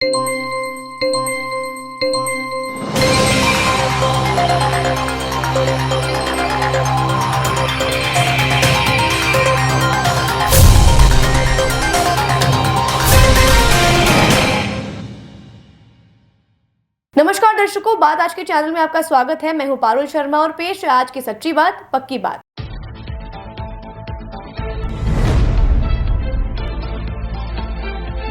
नमस्कार दर्शकों, बात आज के चैनल में आपका स्वागत है। मैं हूं पारुल शर्मा और पेश है आज की सच्ची बात पक्की बात।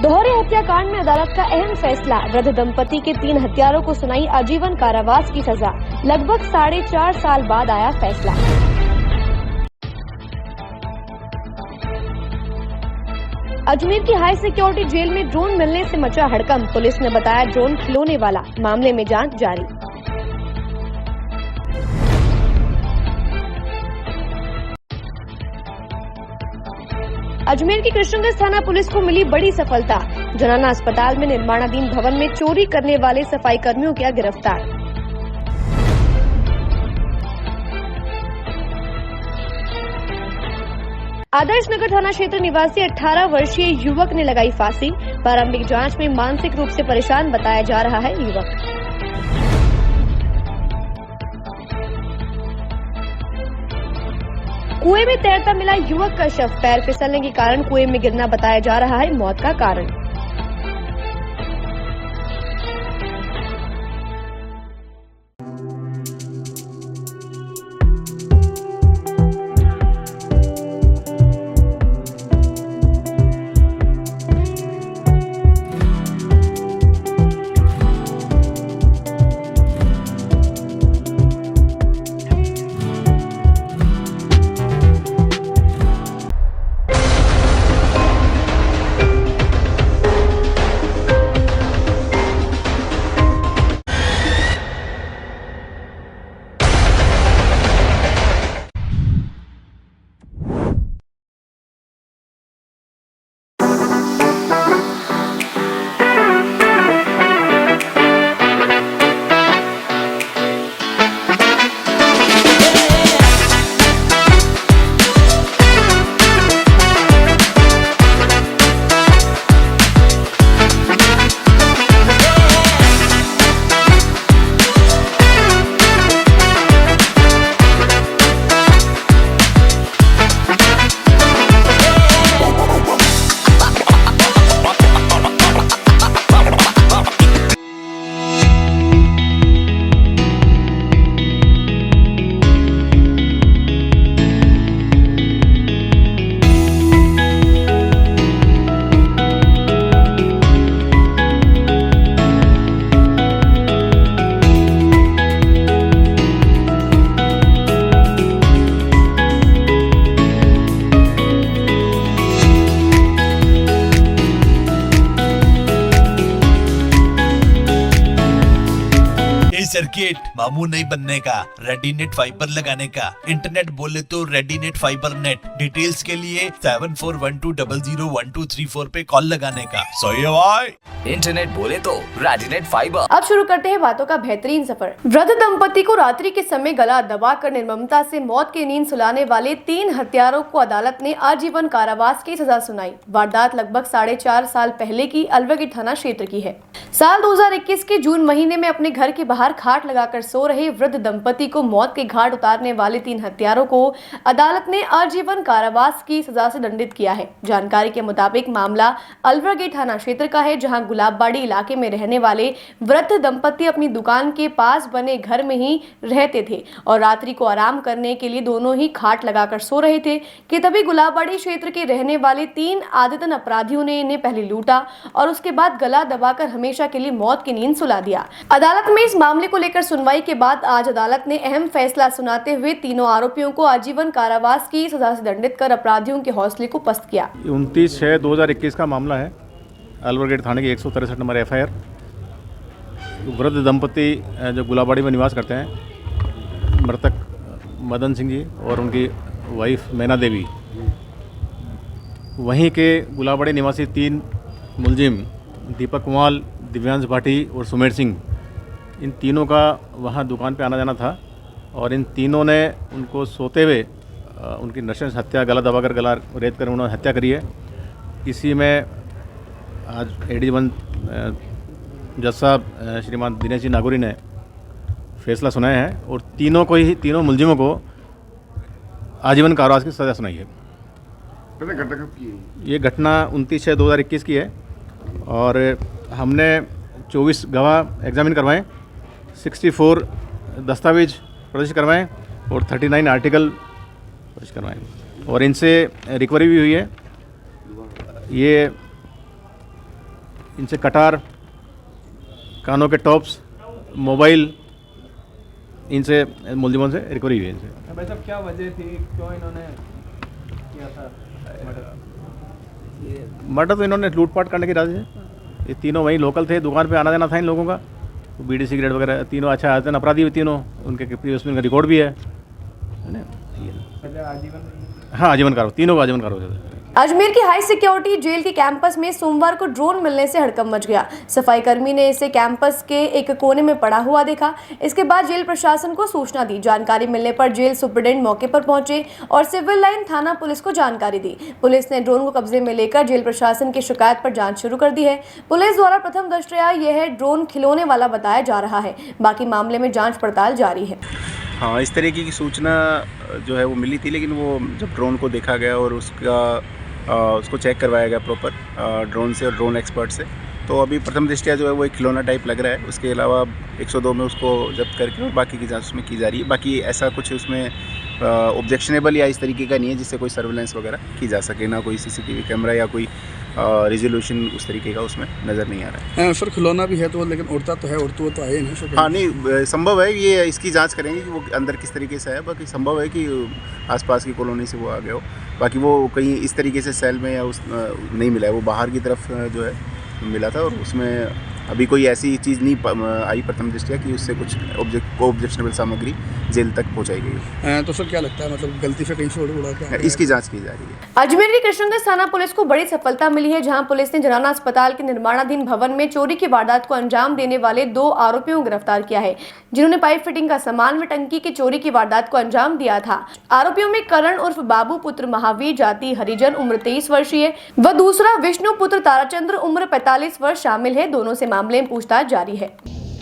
दोहरे हत्याकांड में अदालत का अहम फैसला। वृद्ध दंपति के 3 हत्यारों को सुनाई आजीवन कारावास की सजा। लगभग 4.5 साल बाद आया फैसला। अजमेर की हाई सिक्योरिटी जेल में ड्रोन मिलने से मचा हड़कंप। पुलिस ने बताया ड्रोन खिलौने वाला। मामले में जांच जारी। अजमेर की कृष्णगंज थाना पुलिस को मिली बड़ी सफलता। जनाना अस्पताल में निर्माणाधीन भवन में चोरी करने वाले सफाई कर्मियों किया गिरफ्तार। आदर्श नगर थाना क्षेत्र निवासी 18 वर्षीय युवक ने लगाई फांसी। प्रारंभिक जांच में मानसिक रूप से परेशान बताया जा रहा है युवक। कुएं में तैरता मिला युवक का शव। पैर फिसलने के कारण कुएं में गिरना बताया जा रहा है मौत का कारण। सर्किट मामू नहीं बनने का, रेडीनेट फाइबर लगाने का। इंटरनेट बोले तो रेडीनेट फाइबर नेट। डिटेल्स के लिए 7412001234 पे कॉल लगाने का। सही है भाई। इंटरनेट बोले तो रेडीनेट फाइबर। अब शुरू करते हैं बातों का बेहतरीन सफर। वृद्ध दंपति को रात्रि के समय गला दबाकर निर्ममता से मौत की नींद सुलाने वाले 3 हत्यारों को अदालत ने आजीवन कारावास की सजा सुनाई। वारदात लगभग 4.5 साल पहले की अलवर थाना क्षेत्र की है। साल 2021 के जून महीने में अपने घर के बाहर खाट लगाकर सो रहे वृद्ध दंपति को मौत के घाट उतारने वाले 3 हत्यारों को अदालत ने आजीवन कारावास की सजा से दंडित किया है। जानकारी के मुताबिक मामला अलवर थाना क्षेत्र का है, जहां गुलाबबाड़ी इलाके में रहने वाले वृद्ध दंपति अपनी दुकान के पास बने घर में ही रहते थे और रात्रि को आराम करने के लिए दोनों ही खाट लगाकर सो रहे थे कि तभी गुलाबबाड़ी क्षेत्र के रहने वाले 3 आदतन अपराधियों ने इन्हें पहले लूटा और उसके बाद गला दबाकर हमेशा के लिए मौत की नींद सुला दिया। अदालत में इस मामले को लेकर सुनवाई के बाद आज अदालत ने अहम फैसला सुनाते हुए तीनों आरोपियों को आजीवन कारावास की सजा से दंडित कर अपराधियों के हौसले को पस्त किया। 29/6/2021 का मामला है। अलवर थाने की 163 नंबर FIR। वृद्ध दंपति जो गुलाबबाड़ी में निवास करते हैं, मृतक मदन सिंह जी और उनकी वाइफ मैना देवी, वहीं के गुलाबबाड़ी निवासी 3 मुलजिम दीपक कुमार, दिव्यांश भाटी और सुमेर सिंह, इन तीनों का वहाँ दुकान पे आना जाना था और इन तीनों ने उनको सोते हुए उनकी नशे से हत्या, गला दबाकर गला रेत कर उन्होंने हत्या करी है। इसी में आज AD1 जज साहब श्रीमान दिनेश जी नागौरी ने फैसला सुनाया है और तीनों मुलजिमों को आजीवन कारावास की सज़ा सुनाई है। घटना कब की है? ये घटना 29/6/2021 की है और हमने 24 गवाह एग्जामिन करवाएं, 64 दस्तावेज प्रदर्शित करवाएं और 39 आर्टिकल प्रदर्शित करवाएं और इनसे रिकवरी भी हुई है। ये इनसे कटार, कानों के टॉप्स, मोबाइल, इनसे मुलजिमों से रिकवरी हुई है। इनसे भाई साहब क्या वजह थी, क्यों इन्होंने किया था मर्डर? तो इन्होंने लूटपाट करने के इरादे से, ये तीनों वहीं लोकल थे, दुकान पे आना जाना था इन लोगों का, बीड़ी सिगरेट वगैरह, तीनों अच्छा आते हैं, अपराधी भी तीनों, उनके प्रीवियस में रिकॉर्ड भी है ना। आजीवन? हाँ, आजीवन कारावास, तीनों को आजीवन कारावास। अजमेर की हाई सिक्योरिटी जेल के कैंपस में सोमवार को ड्रोन मिलने से हड़कंप मच गया। सफाई कर्मी ने इसे कैंपस के एक कोने में पड़ा हुआ देखा। इसके बाद जेल प्रशासन को सूचना दी। जानकारी मिलने पर जेल सुप्रीडेंट मौके पर पहुंचे और सिविल लाइन थाना पुलिस को जानकारी दी। पुलिस ने ड्रोन को कब्जे में लेकर जेल प्रशासन की शिकायत पर जांच शुरू कर दी है। पुलिस द्वारा प्रथम दृष्टया यह ड्रोन खिलौने वाला बताया जा रहा है। बाकी मामले में जाँच पड़ताल जारी है। हाँ, इस तरीके की सूचना जो है वो मिली थी, लेकिन वो जब ड्रोन को देखा गया और उसको चेक करवाया गया प्रॉपर ड्रोन से और ड्रोन एक्सपर्ट से, तो अभी प्रथम दृष्टया जो है वो एक खिलौना टाइप लग रहा है। उसके अलावा 102 में उसको जब्त करके और बाकी की जांच उसमें की जा रही है। बाकी ऐसा कुछ उसमें ऑब्जेक्शनेबल या इस तरीके का नहीं है जिससे कोई सर्विलेंस वगैरह की जा सके, ना कोई सीसीटीवी कैमरा या कोई रिजोल्यूशन उस तरीके का उसमें नज़र नहीं आ रहा है। सर खिलौना भी है तो, लेकिन उड़ता तो है, उड़ता तो है नहीं। हाँ, नहीं, संभव है, ये इसकी जांच करेंगे कि वो अंदर किस तरीके से है। बाकी संभव है कि आसपास की कॉलोनी से वो आ गया हो। बाकी वो कहीं इस तरीके से सेल में या उस नहीं मिला है, वो बाहर की तरफ जो है मिला था और उसमें अभी कोई ऐसी चीज़ नहीं आई प्रथम दृष्टया कि उससे कुछ ऑब्जेक्शनेबल सामग्री जेल तक पहुंचाई गई है। तो सर क्या लगता है, मतलब गलती से कहीं से उड़ा क्या? इसकी जांच की जा रही है। अजमेर की कृष्णगंज थाना पुलिस को बड़ी सफलता मिली है, जहां पुलिस ने जनाना अस्पताल के निर्माणाधीन भवन में चोरी की वारदात को अंजाम देने वाले 2 आरोपियों को गिरफ्तार किया है, जिन्होंने पाइप फिटिंग का सामान व टंकी की चोरी की वारदात को अंजाम दिया था। आरोपियों में करण उर्फ बाबू पुत्र महावीर जाति हरिजन उम्र 23 वर्षीय व दूसरा विष्णु पुत्र ताराचंद्र उम्र 45 वर्ष शामिल है। दोनों से मामले में पूछताछ जारी है।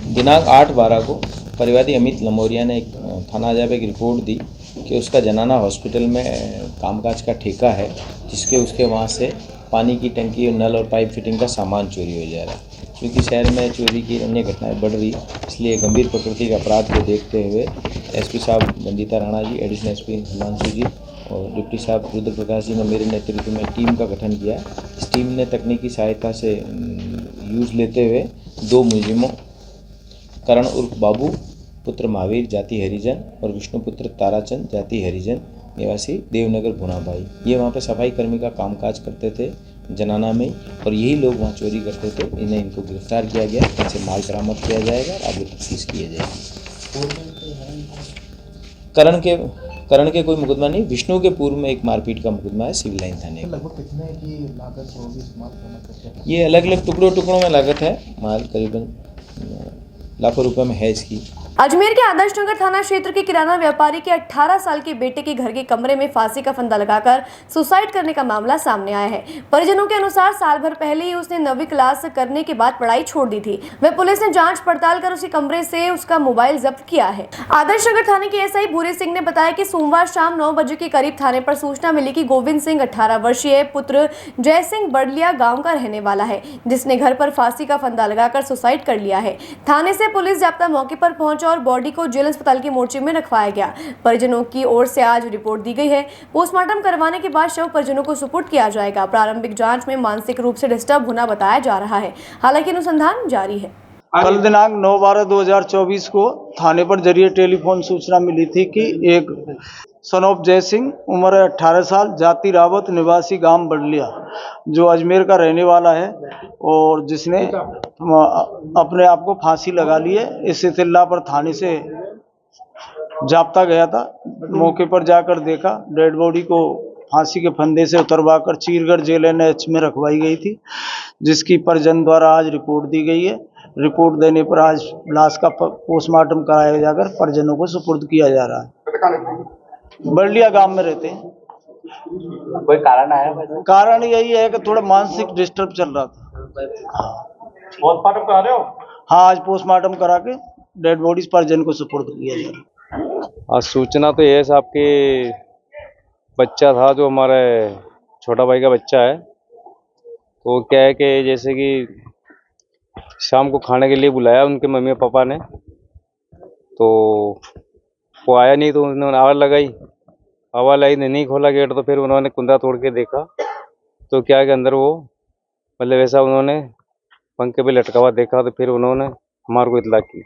दिनांक 8/12 को परिवादी अमित लमोरिया ने एक थाना जब एक रिपोर्ट दी कि उसका जनाना हॉस्पिटल में कामकाज का ठेका है, जिसके उसके वहाँ से पानी की टंकी और नल और पाइप फिटिंग का सामान चोरी हो जा रहा है। क्योंकि शहर में चोरी की अन्य घटनाएं बढ़ रही, इसलिए गंभीर प्रकृति के अपराध को देखते हुए एसपी साहब रंजीता राणा जी, एडिशनल एसपी हिमांशु जी और डिप्टी साहब रुद्र प्रकाश जी ने मेरे नेतृत्व में टीम का गठन किया। इस टीम ने तकनीकी सहायता से यूज़ लेते हुए 2 मुलजिमों करण उर्फ बाबू पुत्र महावीर जाति हरिजन और विष्णु पुत्र ताराचंद जाति हरिजन निवासी देवनगर भुनाभाई, ये वहाँ पे सफाई कर्मी का कामकाज करते थे जनाना में, और यही लोग वहाँ चोरी करते थे। इनको गिरफ्तार किया गया, इनसे माल बरामद किया जाएगा और आगे तफ्तीश किया जाएगी। करण के कोई मुकदमा नहीं, विष्णु के पूर्व में एक मारपीट का मुकदमा है सिविल लाइन थाने में। लगभग कितने की लागत होगी इस माल बरामद? ये अलग अलग टुकड़ों में लागत है, माल करीबन लाखों रुपए में है इसकी। अजमेर के आदर्श नगर थाना क्षेत्र के किराना व्यापारी के 18 साल के बेटे के घर के कमरे में फांसी का फंदा लगाकर सुसाइड करने का मामला सामने आया है। परिजनों के अनुसार साल भर पहले ही उसने 9वीं क्लास करने के बाद पढ़ाई छोड़ दी थी। वह पुलिस ने जांच पड़ताल कर उसी कमरे से उसका मोबाइल जब्त किया है। आदर्श नगर थाने के एसआई भूरे सिंह ने बताया कि सोमवार शाम 9 बजे के करीब थाने पर सूचना मिली कि गोविंद सिंह 18 वर्षीय पुत्र जय सिंह बड़लिया गाँव का रहने वाला है, जिसने घर पर फांसी का फंदा लगाकर सुसाइड कर लिया है। थाने से पुलिस जाब्ता मौके पर पहुंचा और बॉडी को जेल अस्पताल के मोर्चे में रखवाया गया। परिजनों की ओर से आज रिपोर्ट दी गई है। पोस्टमार्टम करवाने के बाद शव परिजनों को सुपुर्द किया जाएगा। प्रारंभिक जांच में मानसिक रूप से डिस्टर्ब होना बताया जा रहा है, हालांकि अनुसंधान जारी है। कल दिनांक 9/12/2024 को थाने पर जरिए टेलीफोन सूचना मिली थी कि एक सनोप जय सिंह उम्र 18 साल जाति रावत निवासी गांव बड़लिया जो अजमेर का रहने वाला है और जिसने अपने आप को फांसी लगा ली है, इस इत्तला पर थाने से जाब्ता गया था। मौके पर जाकर देखा, डेड बॉडी को फांसी के फंदे से उतरवाकर चीरगढ़ जेल एनएच में रखवाई गई थी, जिसकी परिजन द्वारा आज रिपोर्ट दी गई है। रिपोर्ट देने पर आज लाश का पोस्टमार्टम कराया जाकर परिजनों को सुपुर्द किया जा रहा है। बड़लिया गांव में रहते हैं। कोई कारण आया? कारण यही है कि थोड़ा मानसिक डिस्टर्ब चल रहा था। पोस्टमार्टम करा रहे हो? हाँ, आज पोस्टमार्टम करा के डेड बॉडीज परिजन को सुपुर्द किया जा रहा है। आज सूचना तो ये है साहब कि बच्चा था जो हमारे छोटा भाई का बच्चा है, तो क्या है कि जैसे कि शाम को खाने के लिए बुलाया उनके मम्मी और पापा ने, तो वो आया नहीं, तो उन्होंने आवाज़ लाई, नहीं खोला गेट, तो फिर उन्होंने कुंदा तोड़ के देखा तो क्या है कि अंदर वो मतलब ऐसा उन्होंने पंखे पे लटका हुआ देखा, तो फिर उन्होंने हमारे को इतला की।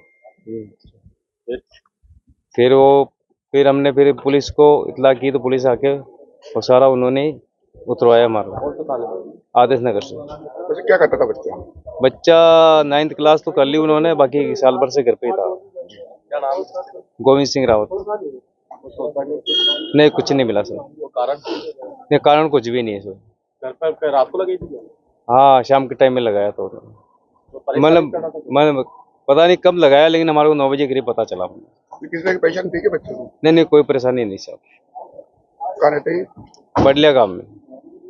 फिर हमने फिर पुलिस को इतला की, तो पुलिस आके वो सारा उन्होंने उतरवाया हमारा आदेश नगर से। वैसे क्या करता था बच्चा? बच्चा 9th क्लास तो कर ली उन्होंने, बाकी साल भर से घर पे ही था। क्या नाम? गोविंद सिंह रावत। नहीं, कुछ नहीं मिला सर। नहीं, कारण कुछ भी नहीं है सर। घर पर रात को लगी थी? हाँ, शाम के टाइम में लगाया तो मतलब पता नहीं कब लगाया, लेकिन हमारे को 9 बजे करीब पता चला। किसी तरह की परेशानी थी क्या बच्चे को? नहीं, कोई परेशानी नहीं सर। कहाँ रहते हैं? बडलिया गाँव में।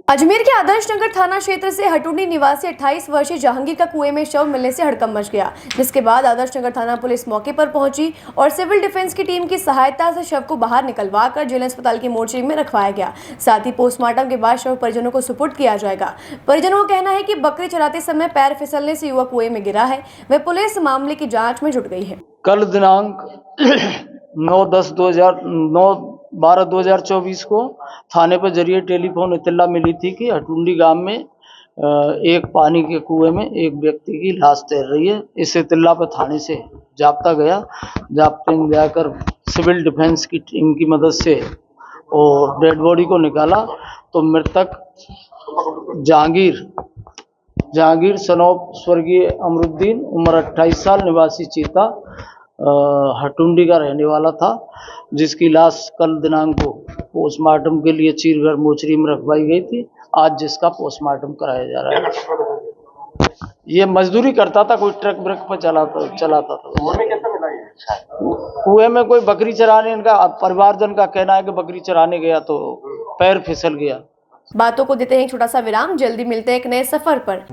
अजमेर के आदर्श नगर थाना क्षेत्र से हटुंडी निवासी 28 वर्षीय जहांगीर का कुएं में शव मिलने से हड़कंप मच गया, जिसके बाद आदर्श नगर थाना पुलिस मौके पर पहुंची और सिविल डिफेंस की टीम की सहायता से शव को बाहर निकलवा कर जिला अस्पताल की मोर्चरी में रखवाया गया। साथ ही पोस्टमार्टम के बाद शव परिजनों को सुपुर्द किया जाएगा। परिजनों का कहना है कि बकरी चराते समय पैर फिसलने से युवक कुएं में गिरा है। वह पुलिस मामले की जाँच में जुट गई है। कल दिनांक 9/12/2024 को थाने पर जरिए टेलीफोन इत्तला मिली थी कि हटुंडी गांव में एक पानी के कुएं में एक व्यक्ति की लाश तैर रही है। इस इत्तला पर थाने से जाब्ता गया। जाब्ते में जाकर सिविल डिफेंस की टीम की मदद से और डेड बॉडी को निकाला तो मृतक जहांगीर सनोप स्वर्गीय अमरुद्दीन उम्र 28 साल निवासी चीता हटुंडी का रहने वाला था, जिसकी लाश कल दिनांक को पोस्टमार्टम के लिए चीरगढ़ मोचरी में रखवाई गई थी। आज जिसका पोस्टमार्टम कराया जा रहा है। ये मजदूरी करता था, कोई ट्रक ब्रक पर चलाता था। कुएं में कोई बकरी चराने, इनका परिवारजन का कहना है कि बकरी चराने गया तो पैर फिसल गया। बातों को देते हैं एक छोटा सा विराम, जल्दी मिलते हैं एक नए सफर पर।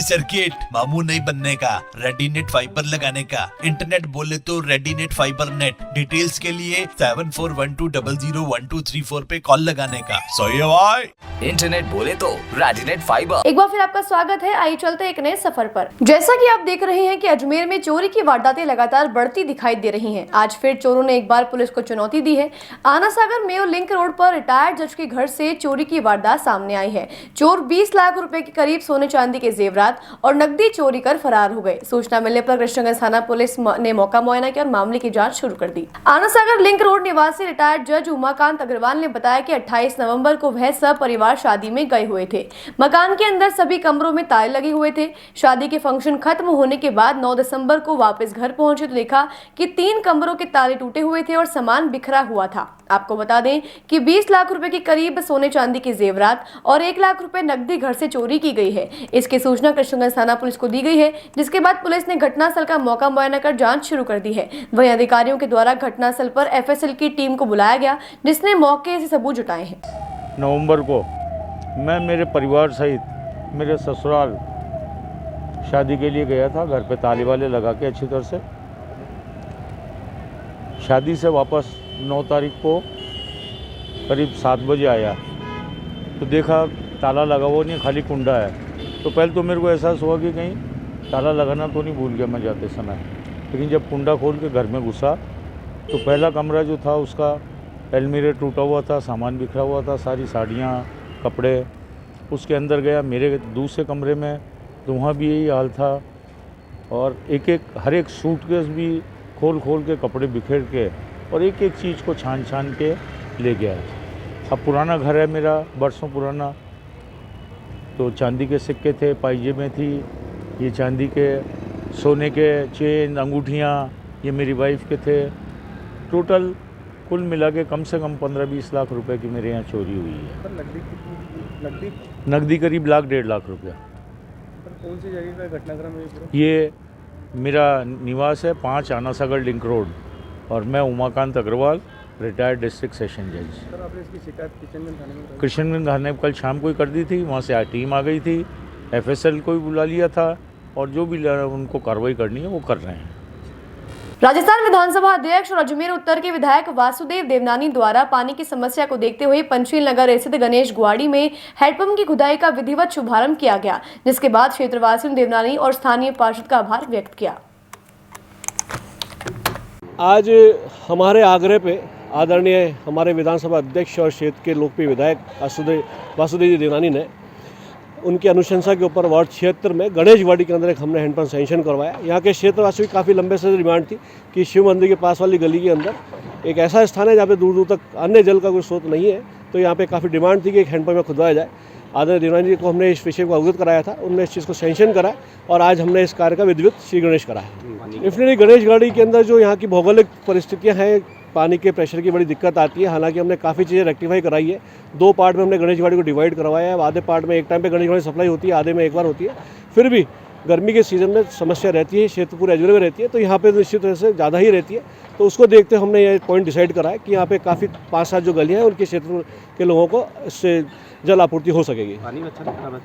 सर्किट मामू नहीं बनने का, रेडीनेट फाइबर लगाने का, इंटरनेट बोले तो रेडीनेट फाइबर नेट। डिटेल्स के लिए 7412001234 पे कॉल लगाने का। सही है भाई। इंटरनेट बोले तो रेडीनेट फाइबर। एक बार फिर आपका स्वागत है। आइए चलते हैं एक नए सफर पर। जैसा कि आप देख रहे हैं कि अजमेर में चोरी की वारदातें लगातार बढ़ती दिखाई दे रही हैं। आज फिर चोरों ने एक बार पुलिस को चुनौती दी है। आना सागर मेयो लिंक रोड पर रिटायर्ड जज के घर से चोरी की वारदात सामने आई है। चोर 20 लाख रुपए के करीब सोने चांदी के जेवरात और नकदी मूर्ति चोरी कर फरार हो गए। सूचना मिलने पर कृष्णगंज थाना पुलिस ने मौका मुआयना किया और मामले की जांच शुरू कर दी। आनंद सागर लिंक रोड निवासी रिटायर्ड जज उमाकांत अग्रवाल ने बताया कि 28 नवंबर को वह सपरिवार शादी में गए हुए थे। मकान के अंदर सभी कमरों में ताले लगे हुए थे। शादी के फंक्शन खत्म होने के बाद 9 दिसंबर को वापस घर पहुंचे तो देखा कि 3 कमरों के ताले टूटे हुए थे और सामान बिखरा हुआ था। आपको बता दें कि 20 लाख रुपए के करीब सोने चांदी के जेवरात और 1 लाख रुपए नकदी घर से चोरी की गई है। इसकी सूचना कृष्णगंज थाना पुलिस को दी गई है, जिसके बाद पुलिस ने घटनास्थल का मौका मुआयना कर जांच शुरू कर दी है। वहीं अधिकारियों के द्वारा घटनास्थल पर एफएसएल की टीम को बुलाया गया, जिसने मौके से सबूत जुटाए हैं। नवंबर को मैं मेरे परिवार सहित मेरे ससुराल शादी के लिए गया था। घर पे ताले वाले लगा के अच्छी तरह से शादी से वापस 9 तारीख को करीब 7 बजे आया तो देखा ताला लगा हुआ नहीं, खाली कुंडा है। तो पहले तो मेरे को एहसास हुआ कि कहीं ताला लगाना तो नहीं भूल गया मैं जाते समय। लेकिन जब कुंडा खोल के घर में घुसा तो पहला कमरा जो था उसका अलमीरा टूटा हुआ था, सामान बिखरा हुआ था, सारी साड़ियाँ कपड़े। उसके अंदर गया, मेरे दूसरे कमरे में तो वहाँ भी यही हाल था। और हर एक सूटकेस भी खोल के कपड़े बिखेर के और एक चीज़ को छान के ले गया। अब पुराना घर है मेरा, बरसों पुराना, तो चांदी के सिक्के थे, पायजेबें थी, ये चांदी के सोने के चेन अंगूठियाँ ये मेरी वाइफ के थे। टोटल कुल मिला के कम से कम 15-20 लाख रुपए की मेरे यहाँ चोरी हुई है। नकदी करीब 1.5 लाख रुपया। कौन सी जगह का घटनाक्रम है? ये मेरा निवास है 5 आना सागर लिंक रोड और मैं Umakant Agarwal, retired district session जज। सर, आपने इसकी शिकायत किशनगंज थाने में? कृष्णगंज थाने में कल शाम को ही कर दी थी। वहाँ से टीम आ गई थी, एफएसएल को भी बुला लिया था और जो भी उनको कार्रवाई करनी है वो कर रहे हैं। राजस्थान विधानसभा अध्यक्ष और अजमेर उत्तर के विधायक वासुदेव देवनानी द्वारा पानी की समस्या को देखते हुए पंचशील नगर स्थित गणेश गुआड़ी में हैंडपंप की खुदाई का विधिवत शुभारंभ किया गया, जिसके बाद क्षेत्रवासियों ने देवनानी और स्थानीय पार्षद का आभार व्यक्त किया। आज हमारे आग्रह पे आदरणीय हमारे विधानसभा अध्यक्ष और क्षेत्र के लोकप्रिय विधायक वासुदेव देवनानी ने उनकी अनुशंसा के ऊपर वार्ड 76 में गणेश गुआड़ी के अंदर एक हमने हैंडपंप सैंक्शन करवाया। यहाँ के क्षेत्रवासियों की काफ़ी लंबे से डिमांड थी कि शिव मंदिर के पास वाली गली के अंदर एक ऐसा स्थान है जहाँ पे दूर दूर तक अन्य जल का कोई स्रोत नहीं है, तो यहाँ पे काफ़ी डिमांड थी कि एक हैंडपंप में खुदवाया जाए। आदरणीय देवनानी जी को हमने इस विषय को अवगत कराया था, उन्होंने इस चीज़ को सैंक्शन करा और आज हमने इस कार्य का विधिवत श्री गणेश करा है। डेफिनेटली गणेश गुआड़ी के अंदर जो यहाँ की भौगोलिक परिस्थितियाँ हैं, पानी के प्रेशर की बड़ी दिक्कत आती है। हालांकि हमने काफ़ी चीज़ें रेक्टिफाई कराई है। 2 पार्ट में हमने गणेश गुआड़ी को डिवाइड करवाया है। आधे पार्ट में एक टाइम पे गणेश गुआड़ी सप्लाई होती है, आधे में एक बार होती है। फिर भी गर्मी के सीज़न में समस्या रहती है, क्षेत्र पूरे अजमेर में रहती है, तो यहाँ पे निश्चित तरह से ज़्यादा ही रहती है। तो उसको देखते हमने ये पॉइंट डिसाइड करा है कि यहाँ पे काफ़ी 5-7 जो गलियाँ हैं उनके क्षेत्र के लोगों को इससे जल आपूर्ति हो सकेगी। पानी अच्छा दिखता है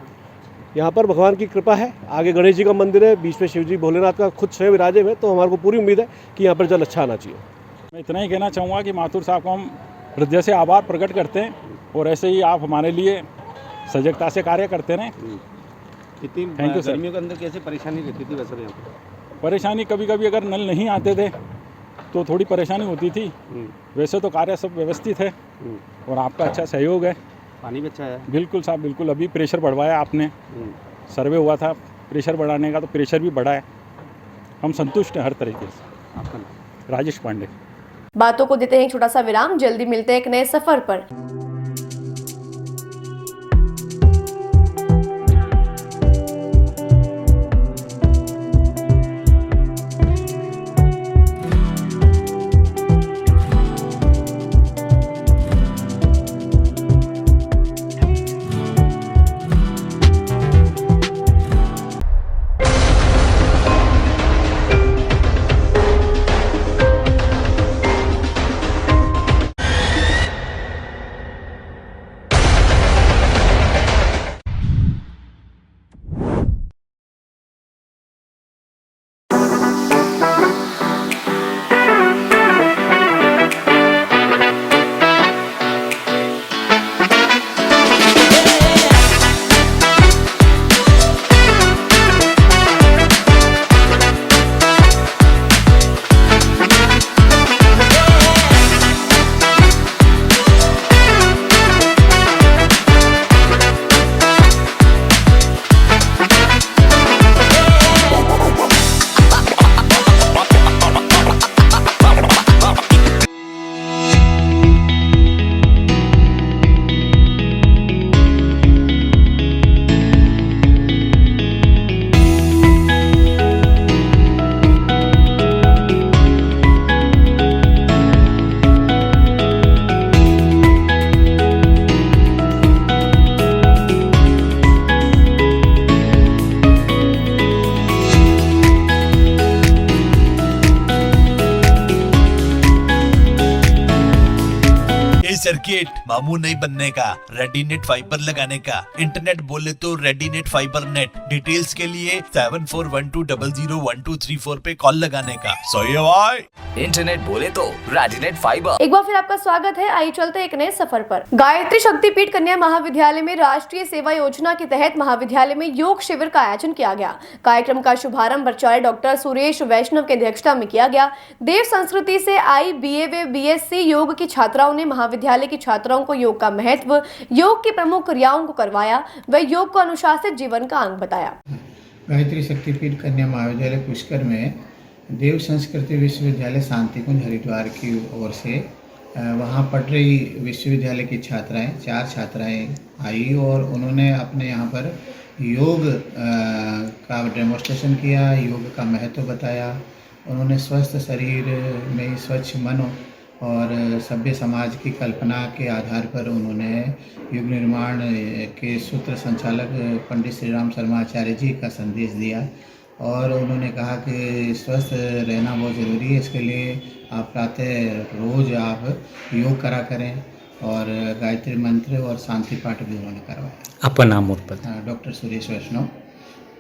यहाँ पर भगवान की कृपा है। आगे गणेश जी का मंदिर है, बीच में शिव जी भोलेनाथ का खुद स्वयं विराजे में, तो हमारे को पूरी उम्मीद है कि यहाँ पर जल अच्छा आना चाहिए। मैं इतना ही कहना चाहूँगा कि माथुर साहब को हम हृदय से आभार प्रकट करते हैं और ऐसे ही आप हमारे लिए सजगता से कार्य करते रहें। Thank you sir. गर्मियों के अंदर कैसे परेशानी रहती थी वैसे? यहाँ परेशानी कभी कभी अगर नल नहीं आते थे तो थोड़ी परेशानी होती थी। वैसे तो कार्य सब व्यवस्थित है और आपका अच्छा सहयोग है। पानी भी अच्छा है? बिल्कुल साहब, बिल्कुल। अभी प्रेशर बढ़वाया आपने, सर्वे हुआ था प्रेशर बढ़ाने का, तो प्रेशर भी बढ़ा है। हम संतुष्ट हैं हर तरीके से। आपका राजेश पांडे। बातों को देते हैं एक छोटा सा विराम, जल्दी मिलते हैं एक नए सफर पर। सर्किट, मामू नहीं बनने का, रेडीनेट फाइबर लगाने का, इंटरनेट बोले तो रेडीनेट फाइबर नेट। डिटेल्स के लिए 7412001234 पे कॉल लगाने का। सही है भाई। इंटरनेट बोले तो रेडीनेट फाइबर। एक बार फिर आपका स्वागत है। आइए चलते एक नए सफर पर। गायत्री शक्तिपीठ कन्या महाविद्यालय में राष्ट्रीय सेवा योजना के तहत महाविद्यालय में योग शिविर का आयोजन किया गया। कार्यक्रम का शुभारंभ प्राचार्य डॉक्टर सुरेश वैष्णव की अध्यक्षता में किया गया। देव संस्कृति से आई BA व BSc योग की छात्राओं ने महाविद्यालय की छात्राओं को योग का महत्व, योग की प्रमुख क्रियाओं को करवाया व योग को अनुशासित जीवन का अंग बताया। गायत्री शक्तिपीठ कन्या महाविद्यालय पुष्कर में देव संस्कृति विश्वविद्यालय शांतिकुंज हरिद्वार की ओर से वहाँ पढ़ रही विश्वविद्यालय की छात्राएं, 4 छात्राएं आई और उन्होंने अपने यहाँ पर योग का डेमोन्स्ट्रेशन किया, योग का महत्व बताया। उन्होंने स्वस्थ शरीर में स्वच्छ मन और सभ्य समाज की कल्पना के आधार पर उन्होंने युग निर्माण के सूत्र संचालक पंडित श्री राम शर्मा आचार्य जी का संदेश दिया और उन्होंने कहा कि स्वस्थ रहना बहुत ज़रूरी है। इसके लिए आप प्रातः रोज़ आप योग करा करें और गायत्री मंत्र और शांति पाठ भी उन्होंने करवाया। आपका नाम और पता? डॉक्टर सुरेश वैष्णव,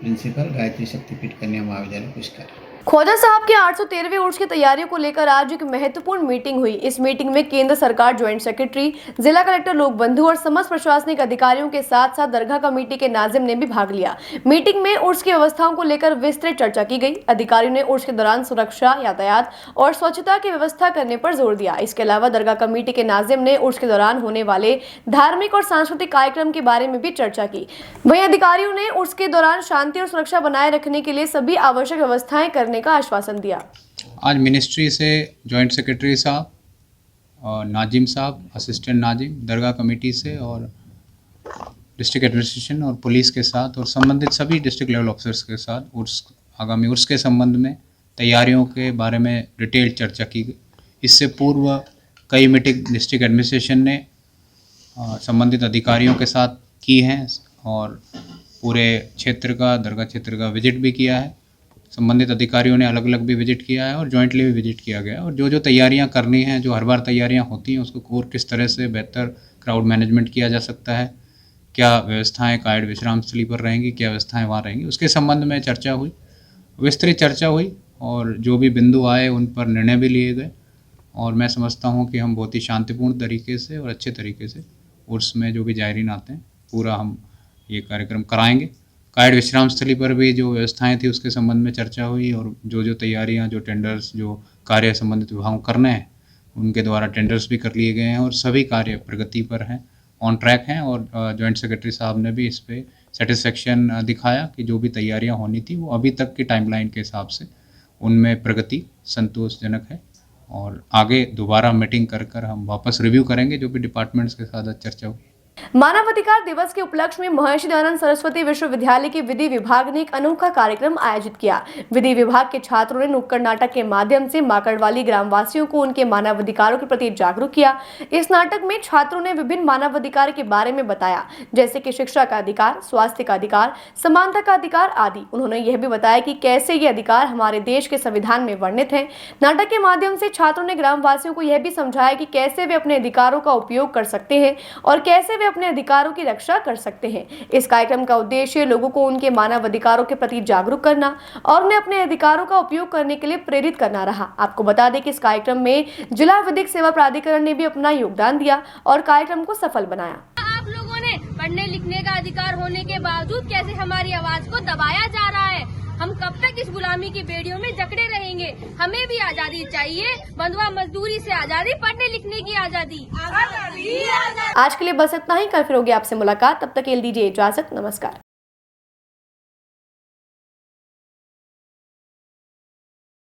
प्रिंसिपल गायत्री शक्तिपीठ कन्या महाविद्यालय पुष्कर। ख्वाजा साहब के 813वें उर्स की तैयारियों को लेकर आज एक महत्वपूर्ण मीटिंग हुई। इस मीटिंग में केंद्र सरकार ज्वाइंट सेक्रेटरी, जिला कलेक्टर लोक बंधु और समस्त प्रशासनिक अधिकारियों के साथ साथ दरगाह कमेटी के नाजिम ने भी भाग लिया। मीटिंग में उर्स की व्यवस्थाओं को लेकर विस्तृत चर्चा की गई। अधिकारियों ने उर्स के दौरान सुरक्षा, यातायात और स्वच्छता की व्यवस्था करने पर जोर दिया। इसके अलावा दरगाह कमेटी के नाजिम ने उर्स के दौरान होने वाले धार्मिक और सांस्कृतिक कार्यक्रम के बारे में भी चर्चा की। वहीं अधिकारियों ने उर्स के दौरान शांति और सुरक्षा बनाए रखने के लिए सभी आवश्यक व्यवस्थाएं करने का आश्वासन दिया। आज मिनिस्ट्री से जॉइंट सेक्रेटरी साहब और नाजिम साहब, असिस्टेंट नाजिम, दरगाह कमेटी से और डिस्ट्रिक्ट एडमिनिस्ट्रेशन और पुलिस के साथ और संबंधित सभी डिस्ट्रिक्ट लेवल ऑफिसर्स के साथ उर्स, आगामी उर्स के संबंध में तैयारियों के बारे में डिटेल चर्चा की गई। इससे पूर्व कई मीटिंग डिस्ट्रिक्ट एडमिनिस्ट्रेशन ने संबंधित अधिकारियों के साथ की हैं और पूरे क्षेत्र का, दरगाह क्षेत्र का विजिट भी किया है। संबंधित अधिकारियों ने अलग अलग भी विजिट किया है और जॉइंटली भी विजिट किया गया है। और जो जो तैयारियां करनी हैं, जो हर बार तैयारियां होती हैं, उसको और किस तरह से बेहतर क्राउड मैनेजमेंट किया जा सकता है, क्या व्यवस्थाएं कायड विश्राम स्थली पर रहेंगी, क्या व्यवस्थाएं वहाँ रहेंगी, उसके संबंध में चर्चा हुई, विस्तृत चर्चा हुई और जो भी बिंदु आए उन पर निर्णय भी लिए गए। और मैं समझता हूँ कि हम बहुत ही शांतिपूर्ण तरीके से और अच्छे तरीके से उर्स में जो भी जायरीन आते हैं पूरा हम ये कार्यक्रम कराएंगे। कायड विश्राम स्थली पर भी जो व्यवस्थाएं थी उसके संबंध में चर्चा हुई और जो जो तैयारियां, जो टेंडर्स, जो कार्य संबंधित विभागों को करने हैं उनके द्वारा टेंडर्स भी कर लिए गए हैं और सभी कार्य प्रगति पर हैं, ऑन ट्रैक हैं। और जॉइंट सेक्रेटरी साहब ने भी इस पे सेटिस्फेक्शन दिखाया कि जो भी तैयारियां होनी थी वो अभी तक की टाइमलाइन के हिसाब से उनमें प्रगति संतोषजनक है। और आगे दोबारा मीटिंग कर हम वापस रिव्यू करेंगे जो भी डिपार्टमेंट्स के साथ चर्चा हुई। मानवाधिकार दिवस के उपलक्ष्य में महर्षि दयानंद सरस्वती विश्वविद्यालय के विधि विभाग ने एक अनोखा कार्यक्रम आयोजित किया। विधि विभाग के छात्रों ने नुक्कड़ नाटक के माध्यम से माकड़वाली ग्रामवासियों को उनके मानवाधिकारों के प्रति जागरूक किया। इस नाटक में छात्रों ने विभिन्न मानवाधिकार के बारे में बताया, जैसे कि शिक्षा का अधिकार, स्वास्थ्य का अधिकार, समानता का अधिकार आदि। उन्होंने यह भी बताया कि कैसे ये अधिकार हमारे देश के संविधान में वर्णित है। नाटक के माध्यम से छात्रों ने ग्रामवासियों को यह भी समझाया कि कैसे वे अपने अधिकारों का उपयोग कर सकते हैं और कैसे वे अपने अधिकारों की रक्षा कर सकते हैं। इस कार्यक्रम का उद्देश्य लोगों को उनके मानव अधिकारों के प्रति जागरूक करना और उन्हें अपने अधिकारों का उपयोग करने के लिए प्रेरित करना रहा। आपको बता दें कि इस कार्यक्रम में जिला विधिक सेवा प्राधिकरण ने भी अपना योगदान दिया और कार्यक्रम को सफल बनाया। आप लोगों ने पढ़ने लिखने का अधिकार होने के बावजूद कैसे हमारी आवाज को दबाया जा रहा है। हम कब तक इस गुलामी की बेड़ियों में जकड़े रहेंगे। हमें भी आजादी चाहिए, बंधुआ मजदूरी से आजादी, पढ़ने लिखने की आजादी। आज के लिए बस इतना ही। कल फिर होगी आपसे मुलाकात, तब तक के लिए दीजिए इजाजत। नमस्कार।